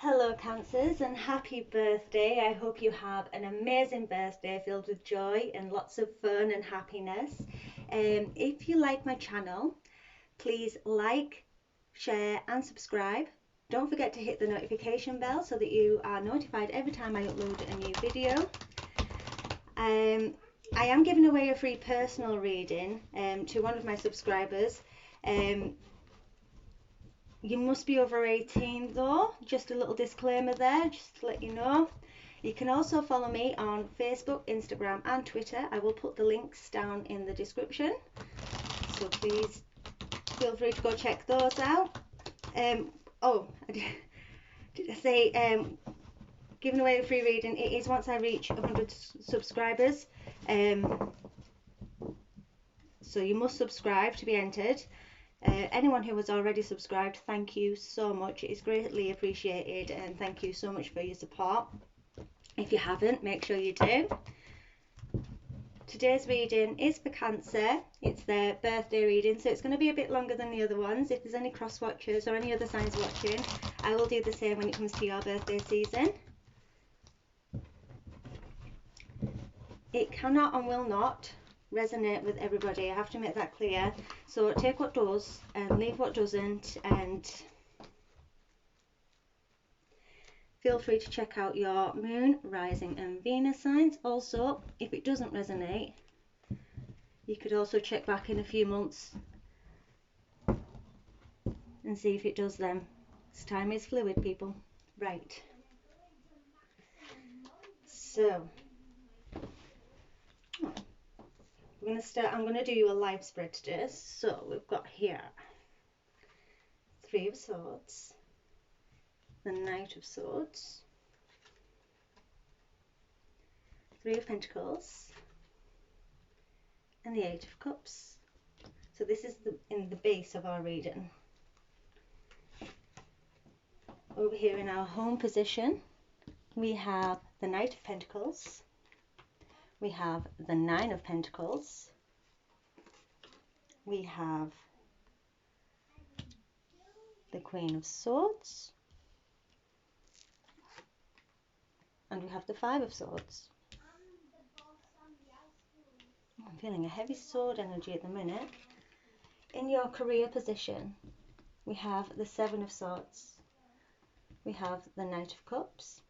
Hello, Cancers, and happy birthday. I hope you have an amazing birthday filled with joy and lots of fun and happiness. If you like my channel, please like, share, and subscribe. Don't forget to hit the notification bell so that you are notified every time I upload a new video. I am giving away a free personal reading to one of my subscribers. You must be over 18 though, just a little disclaimer there, just to let you know. You can also follow me on Facebook, Instagram and Twitter. I will put the links down in the description, so please feel free to go check those out. Did I say giving away a free reading? It is once I reach 100 subscribers, so you must subscribe to be entered. Anyone who has already subscribed, thank you so much. It is greatly appreciated, and thank you so much for your support. If you haven't, make sure you do. Today's reading is for Cancer. It's their birthday reading, so it's going to be a bit longer than the other ones. If there's any cross watchers or any other signs watching, I will do the same when it comes to your birthday season. It cannot and will not resonate with everybody. I have to make that clear. So take what does and leave what doesn't, and feel free to check out your moon, rising and Venus signs. Also, if it doesn't resonate, you could also check back in a few months and see if it does then. This time is fluid, people. Right. So we're going to start. I'm going to do you a live spread today. So we've got here Three of Swords, the Knight of Swords, Three of Pentacles, and the Eight of Cups. So this is in the base of our reading. Over here in our home position, we have the Knight of Pentacles, we have the Nine of Pentacles, we have the Queen of Swords, and we have the Five of Swords. I'm feeling a heavy sword energy at the minute. In your career position, we have the Seven of Swords, we have the Knight of Cups,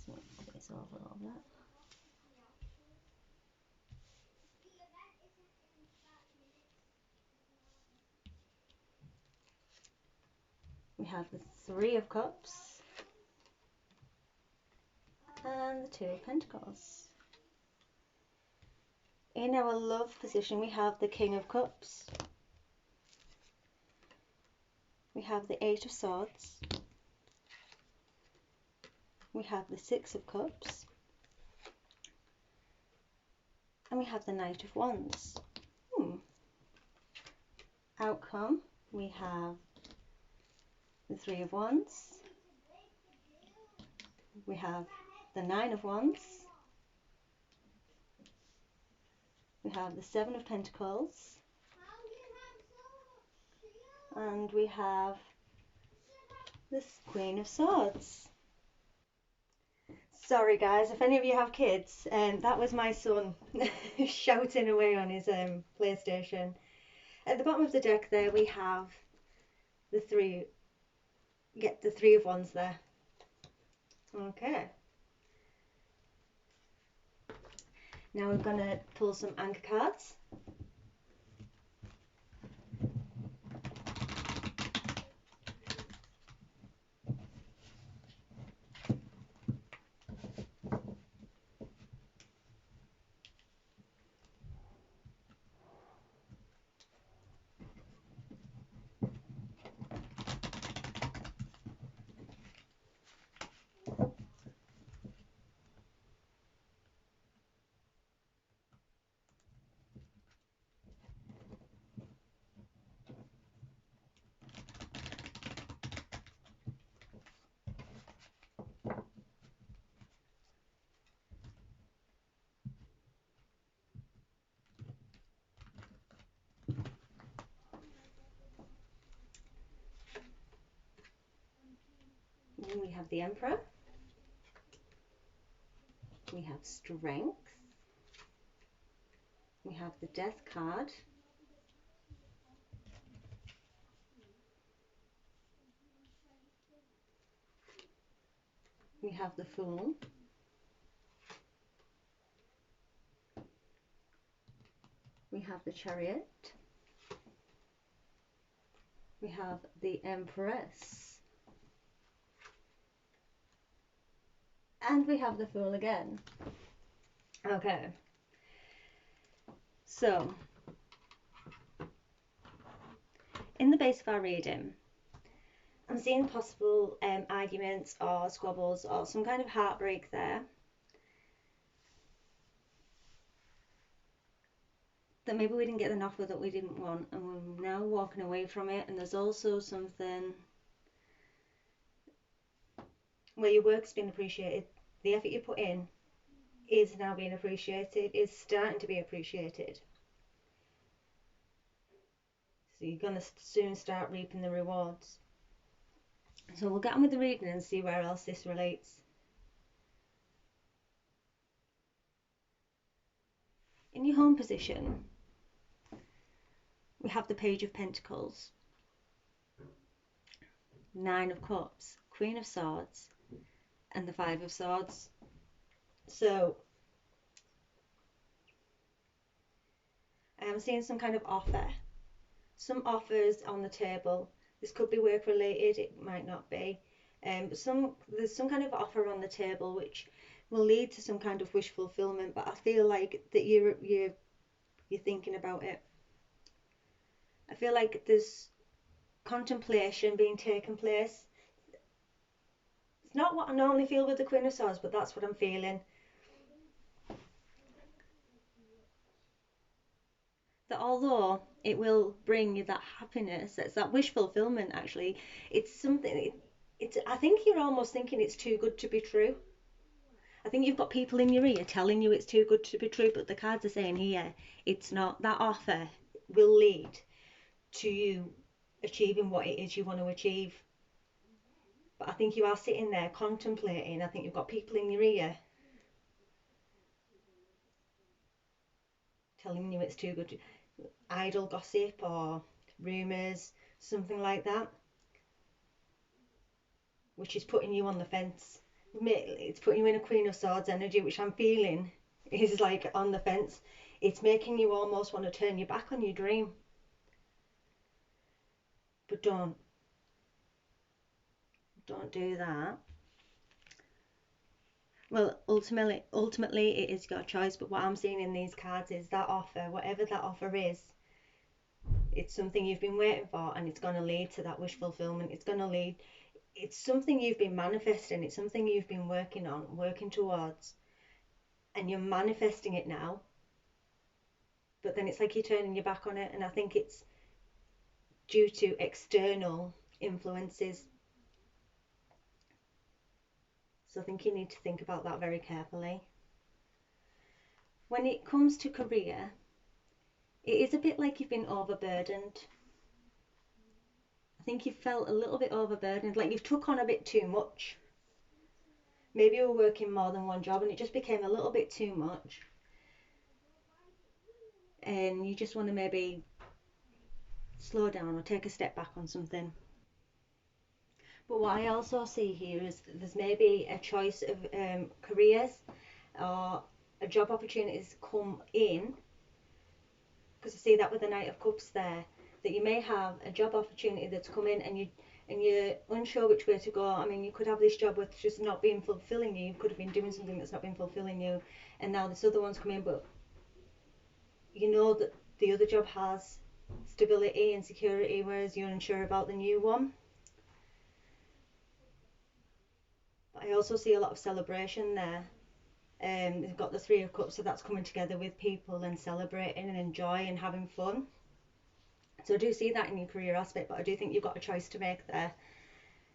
let's move this over a little bit. We have the Three of Cups and the Two of Pentacles. In our love position, we have the King of Cups, we have the Eight of Swords, we have the Six of Cups, and we have the Knight of Wands. Outcome, we have the Three of Wands, we have the Nine of Wands, we have the Seven of Pentacles, and we have this Queen of Swords. Sorry guys, if any of you have kids, that was my son shouting away on his PlayStation. At the bottom of the deck there we have the Three of Wands there. Okay. Now we're going to pull some anchor cards. have the Emperor. We have Strength. We have the Death card. We have the Fool. We have the Chariot. We have the Empress. And we have the Fool again. Okay. So, in the base of our reading, I'm seeing possible arguments or squabbles or some kind of heartbreak there. That maybe we didn't get an offer that we didn't want and we're now walking away from it. And there's also something where your work's been appreciated. The effort you put in is now being appreciated, is starting to be appreciated. So you're going to soon start reaping the rewards. So we'll get on with the reading and see where else this relates. In your home position, we have the Page of Pentacles, Nine of Cups, Queen of Swords, and the Five of Swords. So I am seeing some kind of offer, some offers on the table. This could be work related, it might not be. But there's some kind of offer on the table which will lead to some kind of wish fulfillment. But I feel like that you're thinking about it. I feel like there's contemplation being taken place. It's not what I normally feel with the Queen of Swords, but that's what I'm feeling. That although it will bring you that happiness, it's that wish fulfillment actually, it's something, I think you're almost thinking it's too good to be true. I think you've got people in your ear telling you it's too good to be true, but the cards are saying here, it's not. That offer will lead to you achieving what it is you want to achieve. But I think you are sitting there contemplating. I think you've got people in your ear telling you it's too good. Idle gossip or rumours, something like that, which is putting you on the fence. It's putting you in a Queen of Swords energy, which I'm feeling is like on the fence. It's making you almost want to turn your back on your dream. But don't do that. Well, ultimately it is your choice, but what I'm seeing in these cards is that offer, whatever that offer is, it's something you've been waiting for, and it's going to lead to that wish fulfillment. It's something you've been manifesting, it's something you've been working on, working towards, and you're manifesting it now. But then it's like you're turning your back on it, and I think it's due to external influences. So I think you need to think about that very carefully. When it comes to career, it is a bit like you've been overburdened. I think you felt a little bit overburdened, like you've took on a bit too much. Maybe you were working more than one job and it just became a little bit too much. And you just want to maybe slow down or take a step back on something. But what I also see here is there's maybe a choice of careers or a job opportunities come in, because I see that with the Knight of Cups there, that you may have a job opportunity that's come in and you're unsure which way to go. I mean, you could have this job which just not being fulfilling you. You could have been doing something that's not been fulfilling you, and now this other one's come in, but you know that the other job has stability and security, whereas you're unsure about the new one. But I also see a lot of celebration there. They've got the Three of Cups, so that's coming together with people and celebrating and enjoying and having fun. So I do see that in your career aspect, but I do think you've got a choice to make there.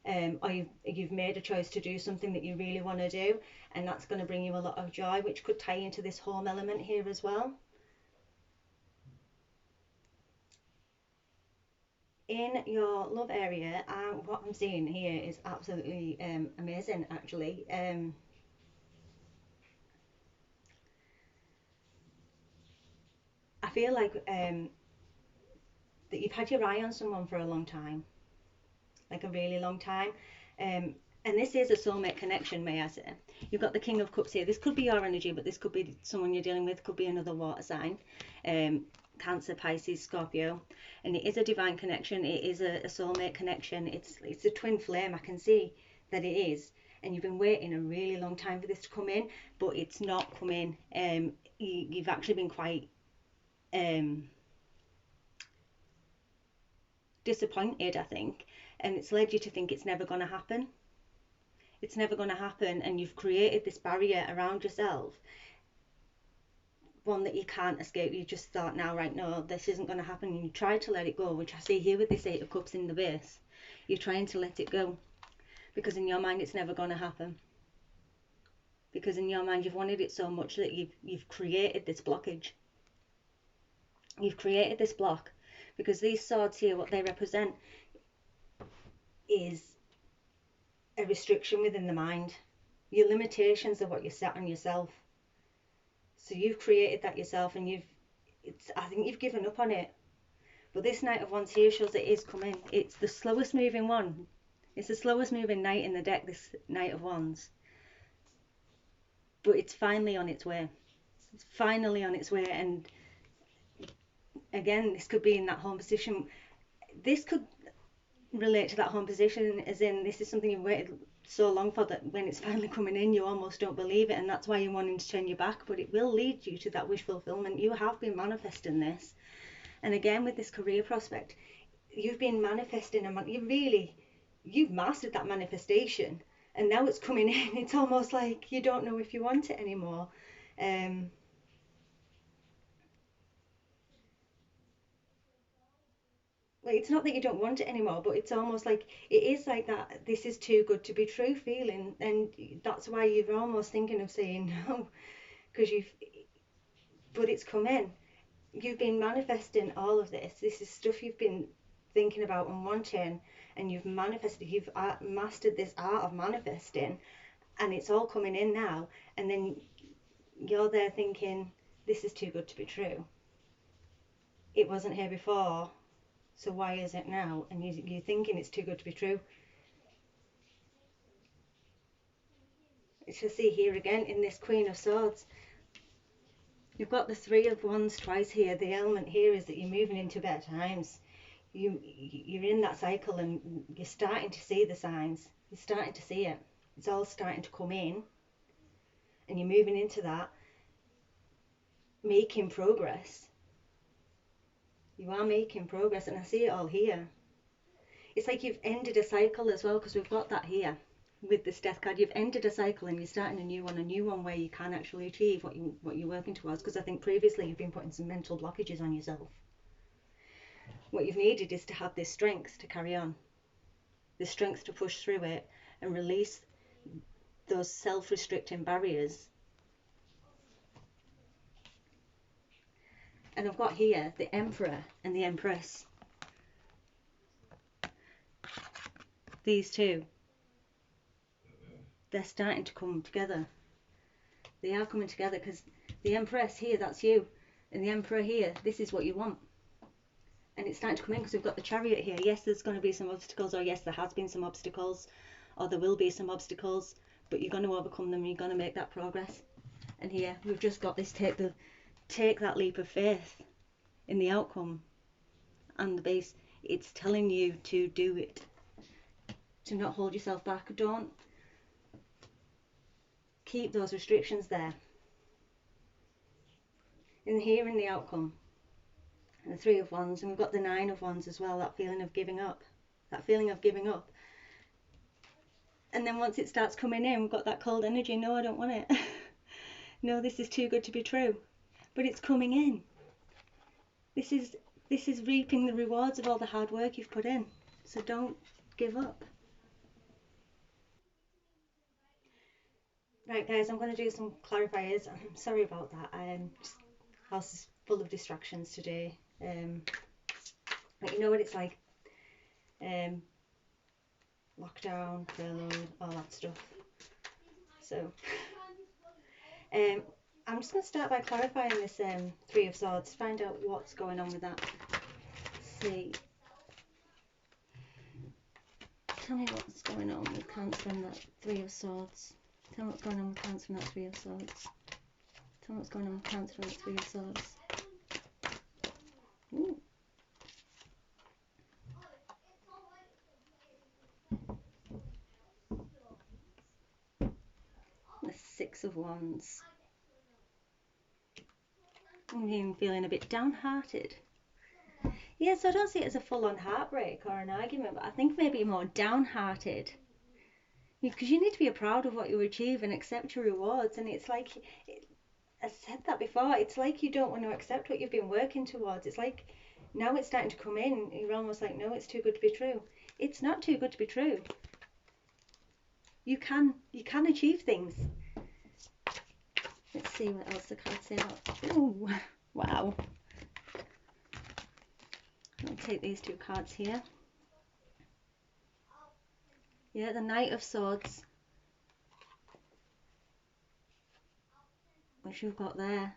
Or you've made a choice to do something that you really want to do, and that's going to bring you a lot of joy, which could tie into this home element here as well. in your love area, what I'm seeing here is absolutely amazing, actually. I feel like that you've had your eye on someone for a long time, like a really long time. Um, and this is a soulmate connection, may I say. You've got the King of Cups here. This could be your energy, but this could be someone you're dealing with, could be another water sign. Cancer, Pisces, Scorpio. And it is a divine connection. It is a soulmate connection. It's a twin flame. I can see that it is. And you've been waiting a really long time for this to come in, but it's not coming. You've actually been quite disappointed, I think, and it's led you to think it's never going to happen. It's never going to happen, and you've created this barrier around yourself, one that you can't escape. You just thought, now, right, no, this isn't going to happen, and you try to let it go, which I see here with this Eight of Cups in the base. You're trying to let it go because in your mind it's never going to happen. Because in your mind you've wanted it so much that you've created this blockage. You've created this block because these swords here, what they represent is a restriction within the mind. Your limitations are what you set on yourself. So you've created that yourself, and I think you've given up on it. But this Knight of Wands here shows it is coming. It's the slowest moving one. It's the slowest moving knight in the deck, this Knight of Wands. But it's finally on its way. It's finally on its way, and again, this could be in that home position. This could relate to that home position, as in this is something you've waited so long for that when it's finally coming in you almost don't believe it, and that's why you're wanting to turn your back, but it will lead you to that wish fulfillment. You have been manifesting this, and again with this career prospect, you've been manifesting you've mastered that manifestation, and now it's coming in. It's almost like you don't know if you want it anymore. Like, it's not that you don't want it anymore, but it's almost like it is like that. This is too good to be true feeling, and that's why you're almost thinking of saying no, because but it's come in. You've been manifesting all of this. This is stuff you've been thinking about and wanting, and you've manifested. You've mastered this art of manifesting, and it's all coming in now. And then you're there thinking, this is too good to be true. It wasn't here before. So why is it now? And you're thinking it's too good to be true. It's to see here again in this Queen of Swords. You've got the Three of Wands twice here. The element here is that you're moving into better times. You're in that cycle, and you're starting to see the signs. You're starting to see it. It's all starting to come in, and you're moving into that, making progress. You are making progress, and I see it all here. It's like you've ended a cycle as well, because we've got that here with this Death card. You've ended a cycle and you're starting a new one where you can actually achieve what you're working towards. Because I think previously you've been putting some mental blockages on yourself. What you've needed is to have this strength to carry on, the strength to push through it and release those self-restricting barriers. And I've got here the Emperor and the Empress. These two, they're starting to come together. They are coming together, because the Empress here, that's you, and the Emperor here, this is what you want. And it's starting to come in because we've got the Chariot here. Yes, there's going to be some obstacles, or yes, there has been some obstacles, or there will be some obstacles, but you're going to overcome them and you're going to make that progress. And here we've just got this take that leap of faith in the outcome and the base. It's telling you to do it, to not hold yourself back. Don't keep those restrictions there. And here in the outcome, and the Three of Wands, and we've got the Nine of Wands as well, that feeling of giving up. And then once it starts coming in, we've got that cold energy. No, I don't want it. No, this is too good to be true. But it's coming in. This is reaping the rewards of all the hard work you've put in. So don't give up. Right, guys, I'm going to do some clarifiers. I'm sorry about that. House is full of distractions today. But you know what it's like. lockdown, furlough, all that stuff. So um, I'm just going to start by clarifying this Three of Swords, find out what's going on with that. Let's see. Tell me what's going on with Cancer and that Three of Swords. Tell me what's going on with Cancer and that Three of Swords. Tell me what's going on with Cancer and that Three of Swords. Ooh. The Six of Wands. I'm even feeling a bit downhearted. Yeah, so I don't see it as a full-on heartbreak or an argument, but I think maybe more downhearted. Because you need to be proud of what you achieve and accept your rewards. And it's like, I said that before, it's like you don't want to accept what you've been working towards. It's like now it's starting to come in. You're almost like, no, it's too good to be true. It's not too good to be true. You can achieve things. Let's see what else the cards say about. Ooh, wow. I'll take these two cards here. Yeah, the Knight of Swords, which you've got there.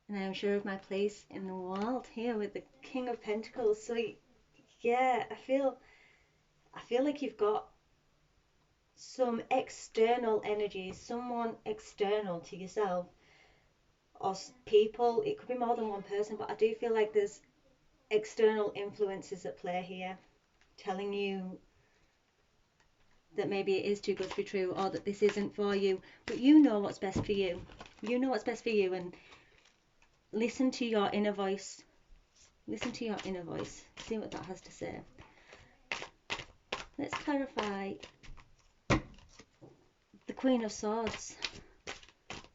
And I am sure of my place in the world here with the King of Pentacles. So yeah, I feel like you've got some external energies, someone external to yourself, or people. It could be more than one person, but I do feel like there's external influences at play here, telling you that maybe it is too good to be true, or that this isn't for you. But you know what's best for you. You know what's best for you, and listen to your inner voice. Listen to your inner voice. See what that has to say. Let's clarify the Queen of Swords.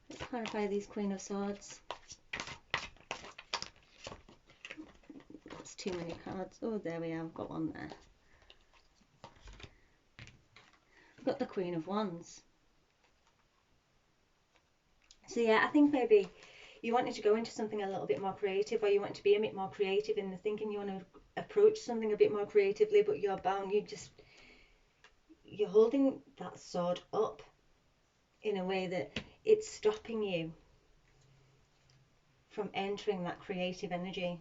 Let's clarify these Queen of Swords. That's too many cards. Oh, there we are. I've got one there. I've got the Queen of Wands. So yeah, I think maybe you wanted to go into something a little bit more creative, or you want to be a bit more creative in the thinking. You want to approach something a bit more creatively, but you're bound. You're holding that sword up in a way that it's stopping you from entering that creative energy,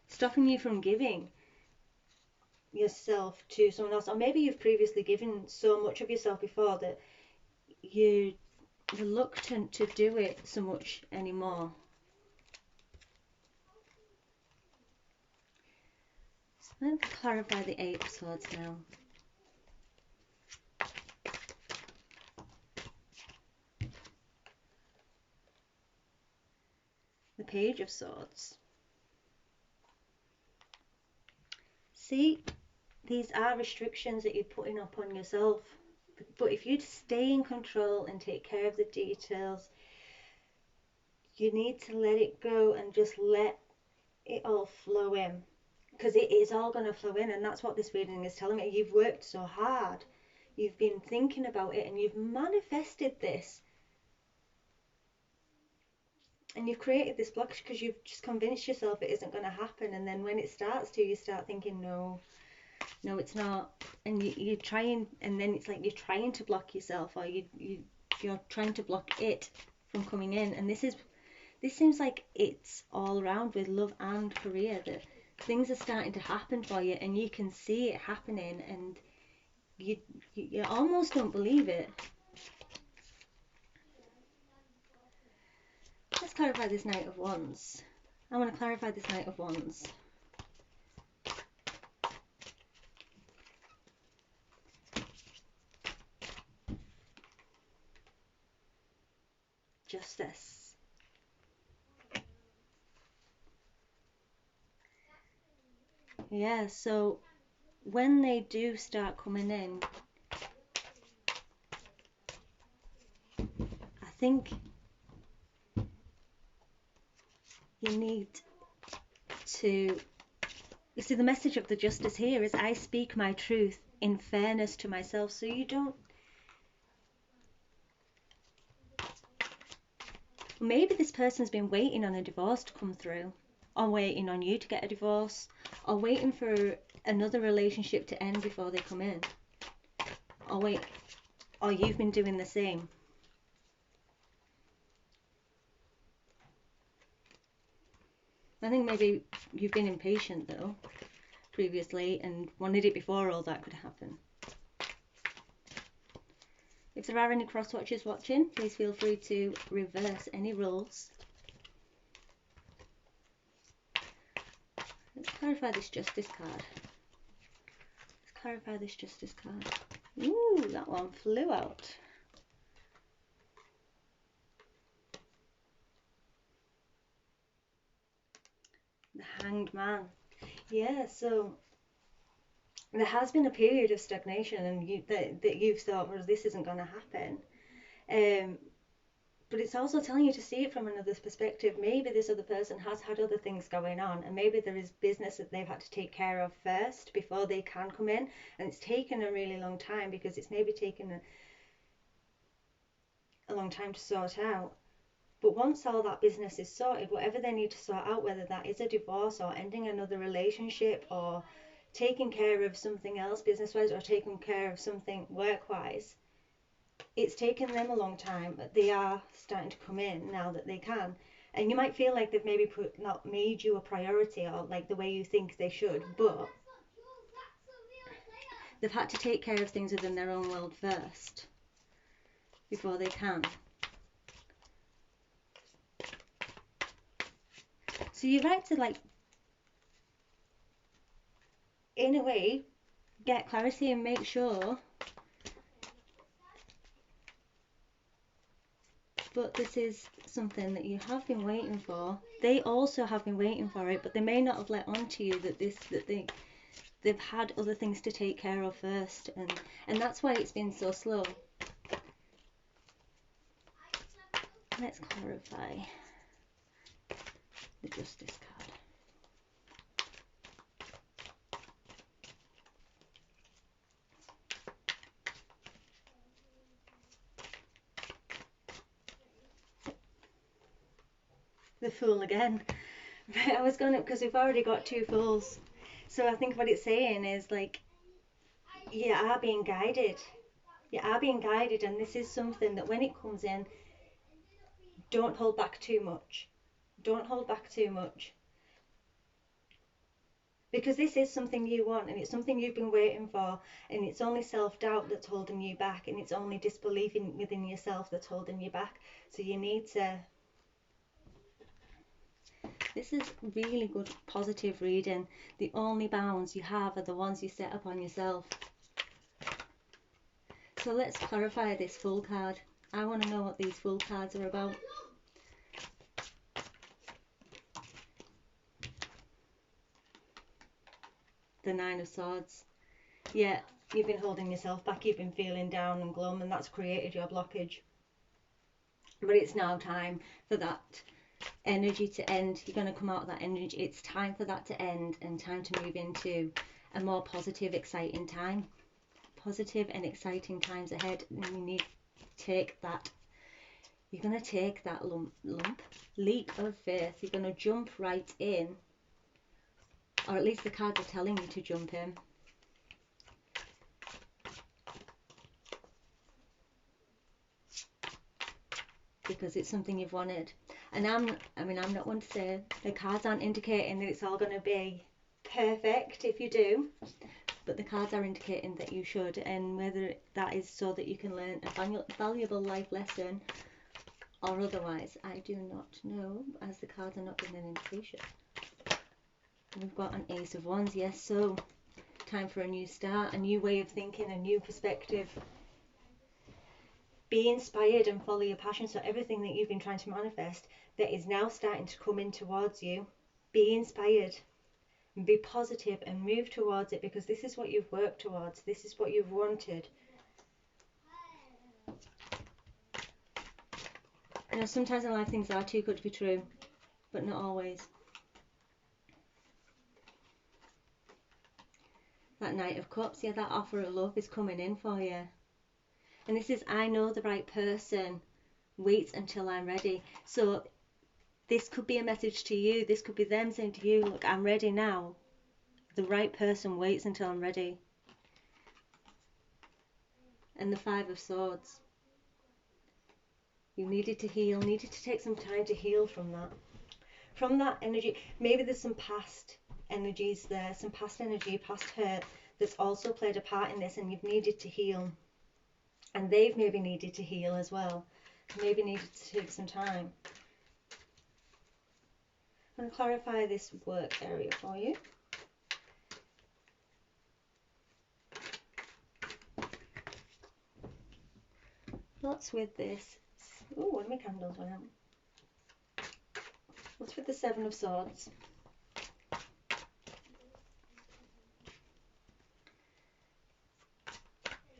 stopping you from giving yourself to someone else. Or maybe you've previously given so much of yourself before that you're reluctant to do it so much anymore. So let's clarify the Eight of Swords now. The Page of Swords. See, these are restrictions that you're putting up on yourself. But if you stay in control and take care of the details, you need to let it go and just let it all flow in. Because it is all going to flow in, and that's what this reading is telling me. You've worked so hard. You've been thinking about it, and you've manifested this. And you've created this blockage because you've just convinced yourself it isn't going to happen. And then when it starts to, you start thinking, no, it's not. And you're trying, and then it's like you're trying to block yourself, or you're trying to block it from coming in. And this seems like it's all around with love and career, that things are starting to happen for you, and you can see it happening, and you almost don't believe it. Let's clarify this Knight of Wands. I want to clarify this Knight of Wands. Justice. Yeah, so when they do start coming in, I think you need to, you see, the message of the Justice here is I speak my truth in fairness to myself. So you don't, maybe this person's been waiting on a divorce to come through, or waiting on you to get a divorce, or waiting for another relationship to end before they come in, or you've been doing the same. I think maybe you've been impatient though previously and wanted it before all that could happen. If there are any cross watchers watching, please feel free to reverse any roles. Let's clarify this Justice card. Let's clarify this Justice card. Ooh, that one flew out. The Hanged Man. Yeah, so there has been a period of stagnation, and that you've thought, well, this isn't going to happen. But it's also telling you to see it from another perspective. Maybe this other person has had other things going on, and maybe there is business that they've had to take care of first before they can come in, and it's taken a really long time because it's maybe taken a long time to sort out. But once all that business is sorted, whatever they need to sort out, whether that is a divorce or ending another relationship or taking care of something else business-wise or taking care of something work-wise, it's taken them a long time, but they are starting to come in now that they can. And you might feel like they've maybe not made you a priority or like the way you think they should, but they've had to take care of things within their own world first before they can. So you're right to, like, in a way, get clarity and make sure. But this is something that you have been waiting for. They also have been waiting for it, but they may not have let on to you that they've had other things to take care of first, and that's why it's been so slow. Let's clarify the Justice card. The Fool again. I was going to, because we've already got two Fools. So I think what it's saying is, like, you are being guided. You are being guided, and this is something that when it comes in, don't hold back too much. Don't hold back too much. Because this is something you want, and it's something you've been waiting for, and it's only self-doubt that's holding you back, and it's only disbelief within yourself that's holding you back. So you need to... This is really good, positive reading. The only bounds you have are the ones you set up on yourself. So let's clarify this Fool card. I want to know what these Fool cards are about. The Nine of Swords. Yeah, you've been holding yourself back, you've been feeling down and glum, and that's created your blockage. But it's now time for that energy to end. You're going to come out of that energy. It's time for that to end and time to move into a more positive, exciting time. Positive and exciting times ahead. And you need to take that. You're going to take that leap of faith. You're going to jump right in. Or at least the cards are telling you to jump in. Because it's something you've wanted. And I'm not one to say the cards aren't indicating that it's all going to be perfect if you do, but the cards are indicating that you should, and whether that is so that you can learn a valuable life lesson or otherwise, I do not know, as the cards are not giving an indication. We've got an Ace of Wands, yes, so time for a new start, a new way of thinking, a new perspective. Be inspired and follow your passion. So everything that you've been trying to manifest that is now starting to come in towards you, be inspired and be positive and move towards it, because this is what you've worked towards. This is what you've wanted. You know, sometimes in life things are too good to be true, but not always. That Knight of Cups, yeah, that offer of love is coming in for you. And this is, I know the right person, wait until I'm ready. So This could be a message to you. This could be them saying to you, look, I'm ready now. The right person waits until I'm ready. And the Five of Swords. You needed to heal, needed to take some time to heal from that. From that energy, maybe there's some past energies there, some past energy, past hurt that's also played a part in this, and you've needed to heal. And they've maybe needed to heal as well. Maybe needed to take some time. I'm going to clarify this work area for you. What's with this? Oh, one of my candles went out. What's with the Seven of Swords?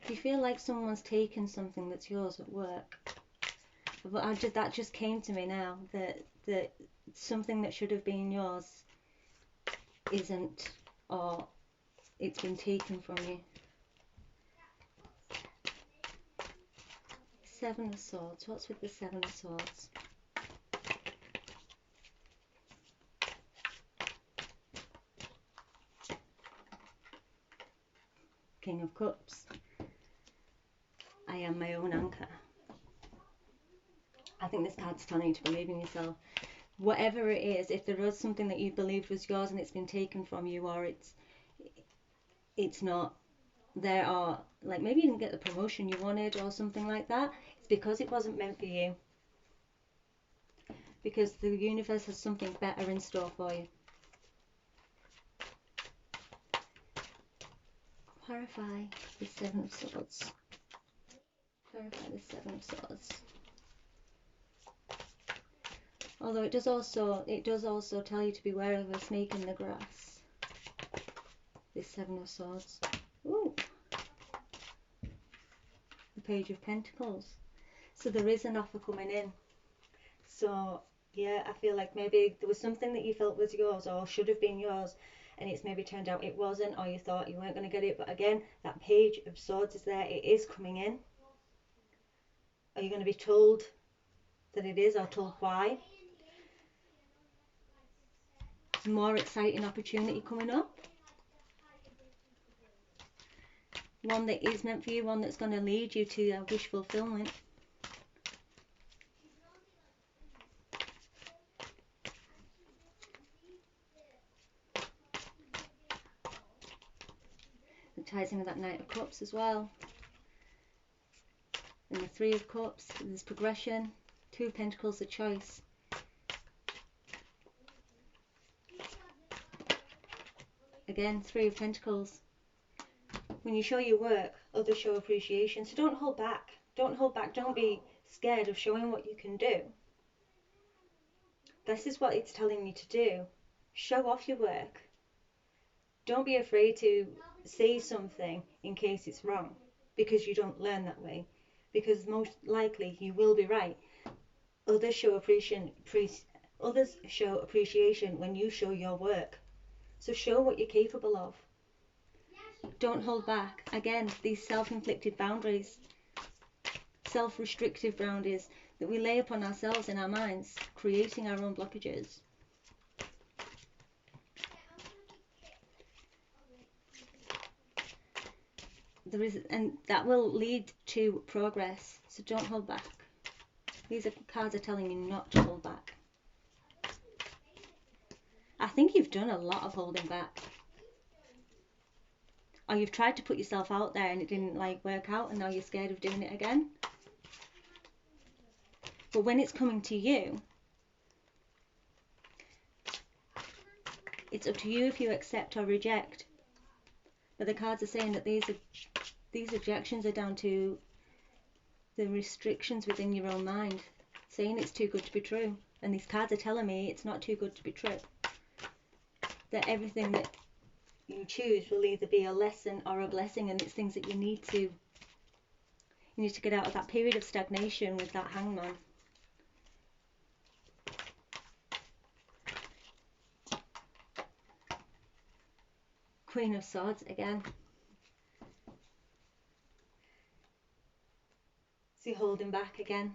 Do you feel like someone's taken something that's yours at work? But that just came to me now, that something that should have been yours isn't, or it's been taken from you. Seven of Swords. What's with the Seven of Swords? King of Cups. I am my own anchor. I think this card's telling you to believe in yourself. Whatever it is, if there was something that you believed was yours and it's been taken from you, or it's not there, or like maybe you didn't get the promotion you wanted or something like that, it's because it wasn't meant for you. Because the universe has something better in store for you. Clarify the Seven of Swords. Clarify the Seven of Swords. Although it does also tell you to beware of a snake in the grass. This Seven of Swords. Ooh. The Page of Pentacles. So there is an offer coming in. So yeah, I feel like maybe there was something that you felt was yours or should have been yours, and it's maybe turned out it wasn't, or you thought you weren't going to get it. But again, that Page of Swords is there. It is coming in. Are you going to be told that it is, or told why? More exciting opportunity coming up. One that is meant for you, one that's going to lead you to a wish fulfillment. It ties in with that Knight of Cups as well. And the Three of Cups, there's progression. Two of Pentacles, the choice. Again, Three of Pentacles. When you show your work, others show appreciation. So don't hold back. Don't hold back. Don't be scared of showing what you can do. This is what it's telling you to do. Show off your work. Don't be afraid to say something in case it's wrong, because you don't learn that way. Because most likely you will be right. Others show appreciation when you show your work. So show what you're capable of. Don't hold back. Again, these self-inflicted boundaries, self-restrictive boundaries that we lay upon ourselves in our minds, creating our own blockages. And that will lead to progress. So don't hold back. These cards are telling you not to hold back. I think you've done a lot of holding back. Or you've tried to put yourself out there and it didn't work out, and now you're scared of doing it again. But when it's coming to you, it's up to you if you accept or reject. But the cards are saying that these rejections are down to the restrictions within your own mind, saying it's too good to be true. And these cards are telling me it's not too good to be true. That everything that you choose will either be a lesson or a blessing, and it's things that you need to get out of that period of stagnation with that Hangman. Queen of Swords again. See, holding back again.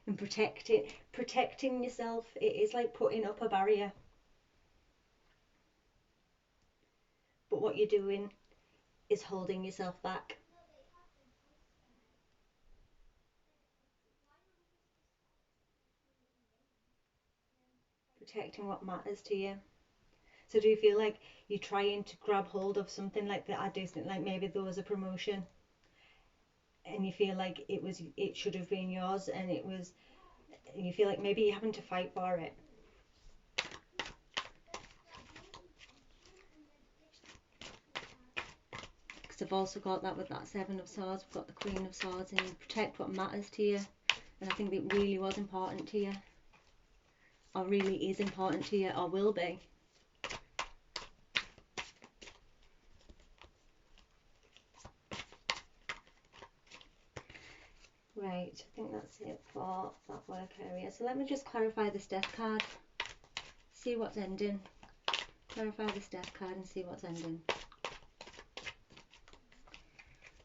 and protecting yourself. It is like putting up a barrier, but what you're doing is holding yourself back. Protecting what matters to you. So do you feel like you're trying to grab hold of something like that? I do think like maybe there was a promotion and you feel like it should have been yours, and you feel like maybe you're having to fight for it. Because I've also got that with that Seven of Swords. We've got the Queen of Swords, and you protect what matters to you. And I think it really was important to you, or really is important to you, or will be. Right, I think that's it for that work area. So let me just clarify this death card. See what's ending. Clarify this death card and see what's ending.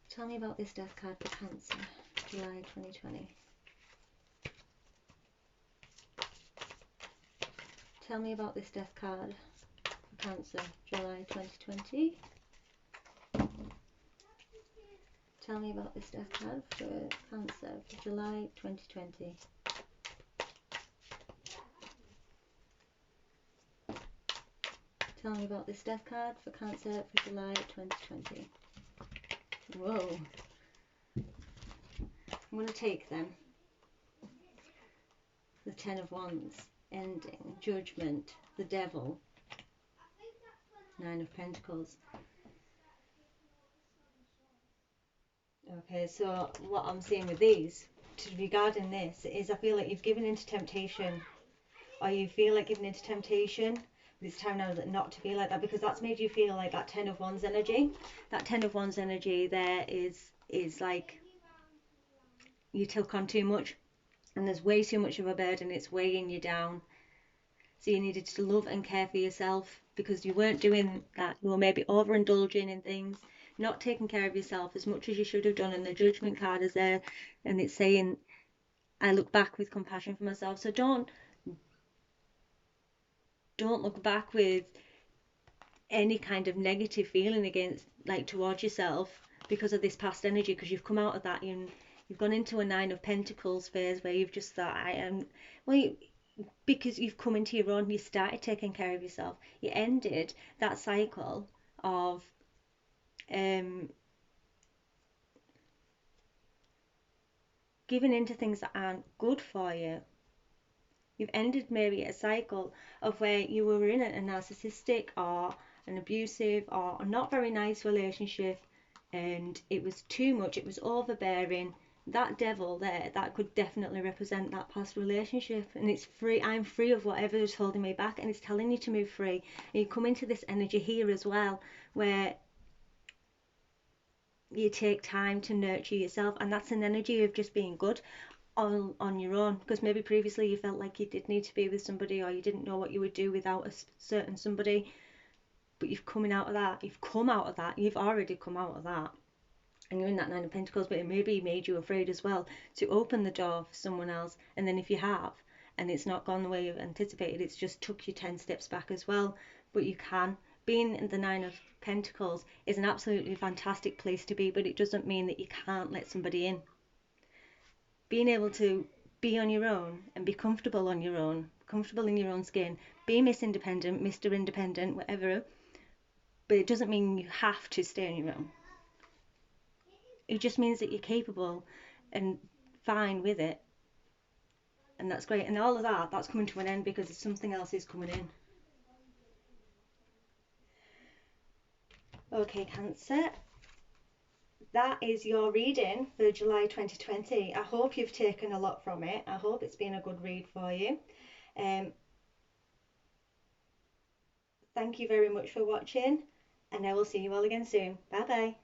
Tell me about this death card for Cancer, July 2020. Tell me about this death card for Cancer, July 2020. Tell me about this death card for Cancer for July 2020. Tell me about this death card for Cancer for July 2020. Whoa. I'm going to take them. The Ten of Wands, ending, Judgment, the Devil, Nine of Pentacles. Okay, so what I'm seeing with these, regarding this, is I feel like you've given into temptation, or you feel like giving into temptation. It's time now not to feel like that, because that's made you feel like that Ten of Wands energy. That Ten of Wands energy there is like you took on too much, and there's way too much of a burden. It's weighing you down. So you needed to love and care for yourself, because you weren't doing that. You were maybe overindulging in things, not taking care of yourself as much as you should have done. And the Judgment card is there, and it's saying, I look back with compassion for myself. So don't look back with any kind of negative feeling against, like, towards yourself because of this past energy, because you've come out of that. You've gone into a Nine of Pentacles phase where you've just thought, because you've come into your own, you started taking care of yourself. You ended that cycle of giving into things that aren't good for you. You've ended maybe a cycle of where you were in a narcissistic or an abusive or a not very nice relationship, and it was too much, it was overbearing. That Devil there, that could definitely represent that past relationship, and it's free. I'm free of whatever is holding me back, and it's telling you to move free. And you come into this energy here as well, where you take time to nurture yourself, and that's an energy of just being good on your own, because maybe previously you felt like you did need to be with somebody, or you didn't know what you would do without a certain somebody. But you've come out of that, you've already come out of that, and you're in that Nine of Pentacles. But it maybe made you afraid as well to open the door for someone else, and then if you have and it's not gone the way you've anticipated, it's just took you 10 steps back as well. But you can. Being in the Nine of Pentacles is an absolutely fantastic place to be, but it doesn't mean that you can't let somebody in. Being able to be on your own and be comfortable on your own, comfortable in your own skin, be Miss Independent, Mr. Independent, whatever, but it doesn't mean you have to stay on your own. It just means that you're capable and fine with it, and that's great. And all of that's coming to an end because something else is coming in. Okay, Cancer, that is your reading for July 2020. I hope you've taken a lot from it. I hope it's been a good read for you. Thank you very much for watching, and I will see you all again soon. Bye bye.